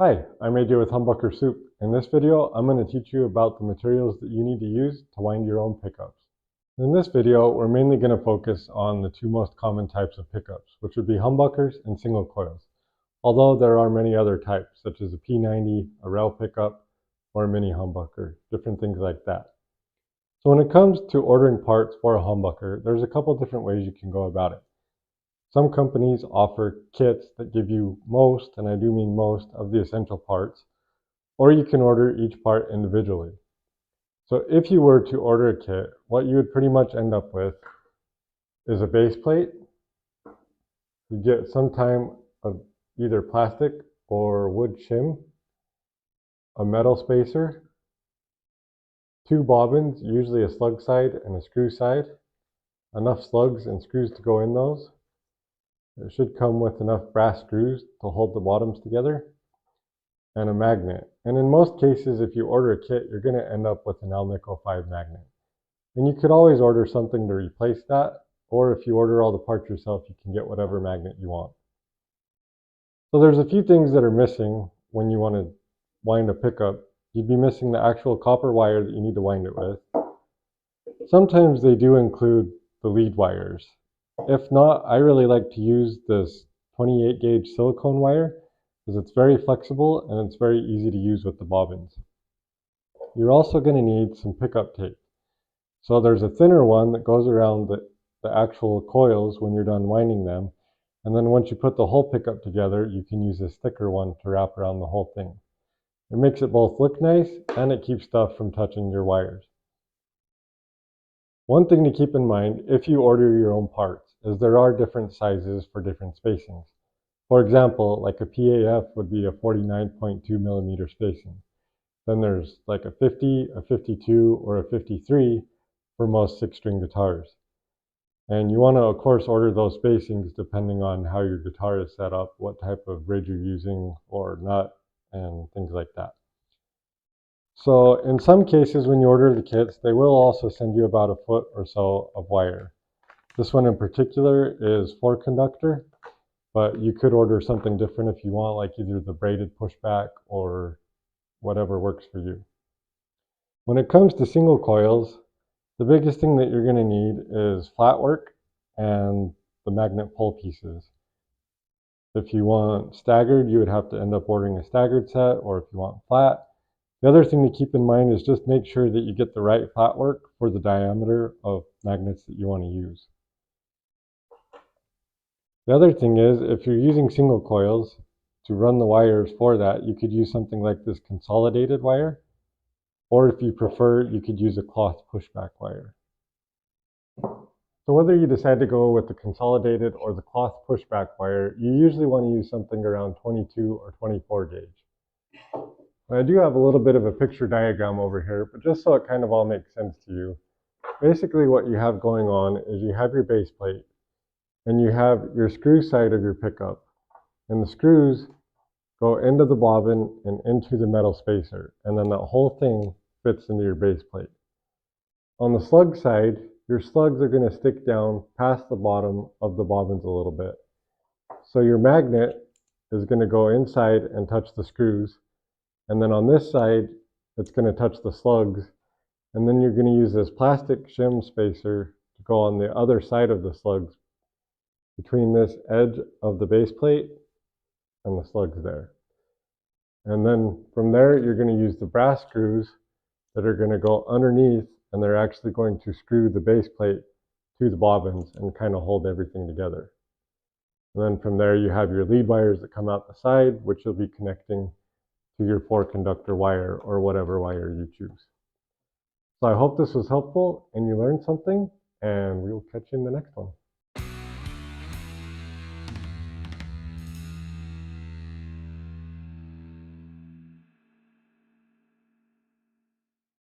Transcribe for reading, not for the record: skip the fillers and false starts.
Hi, I'm AJ with Humbucker Soup. In this video, I'm going to teach you about the materials that you need to use to wind your own pickups. In this video, we're mainly going to focus on the two most common types of pickups, which would be humbuckers and single coils. Although there are many other types, such as a P90, a rail pickup, or a mini humbucker, different things like that. So when it comes to ordering parts for a humbucker, there's a couple different ways you can go about it. Some companies offer kits that give you most, and I do mean most, of the essential parts, or you can order each part individually. So if you were to order a kit, what you would pretty much end up with is a base plate. You get some type of either plastic or wood shim, a metal spacer, two bobbins, usually a slug side and a screw side, enough slugs and screws to go in those. It should come with enough brass screws to hold the bottoms together, and a magnet. And in most cases, if you order a kit, you're going to end up with an Alnico 5 magnet. And you could always order something to replace that, or if you order all the parts yourself, you can get whatever magnet you want. So there's a few things that are missing when you want to wind a pickup. You'd be missing the actual copper wire that you need to wind it with. Sometimes they do include the lead wires. If not, I really like to use this 28 gauge silicone wire because it's very flexible and it's very easy to use with the bobbins. You're also going to need some pickup tape. So there's a thinner one that goes around the actual coils when you're done winding them. And then once you put the whole pickup together, you can use this thicker one to wrap around the whole thing. It makes it both look nice and it keeps stuff from touching your wires. One thing to keep in mind if you order your own parts is there are different sizes for different spacings. For example, like a PAF would be a 49.2 millimeter spacing. Then there's like a 50, a 52, or a 53 for most 6-string guitars. And you want to, of course, order those spacings depending on how your guitar is set up, what type of rig you're using or nut, and things like that. So in some cases, when you order the kits, they will also send you about a foot or so of wire. This one in particular is 4-conductor, but you could order something different if you want, like either the braided pushback or whatever works for you. When it comes to single coils, the biggest thing that you're going to need is flat work and the magnet pull pieces. If you want staggered, you would have to end up ordering a staggered set, or if you want flat. The other thing to keep in mind is just make sure that you get the right flat work for the diameter of magnets that you want to use. The other thing is, if you're using single coils, to run the wires for that, you could use something like this consolidated wire, or if you prefer, you could use a cloth pushback wire. So whether you decide to go with the consolidated or the cloth pushback wire, you usually want to use something around 22 or 24 gauge. I do have a little bit of a picture diagram over here, but just so it kind of all makes sense to you. Basically what you have going on is you have your base plate and you have your screw side of your pickup, and the screws go into the bobbin and into the metal spacer, and then that whole thing fits into your base plate. On the slug side, your slugs are going to stick down past the bottom of the bobbins a little bit. So your magnet is going to go inside and touch the screws. And then on this side, it's going to touch the slugs. And then you're going to use this plastic shim spacer to go on the other side of the slugs between this edge of the base plate and the slugs there. And then from there, you're going to use the brass screws that are going to go underneath, and they're actually going to screw the base plate to the bobbins and kind of hold everything together. And then from there, you have your lead wires that come out the side, which you'll be connecting to your 4-conductor wire or whatever wire you choose. So I hope this was helpful and you learned something, and we will catch you in the next one.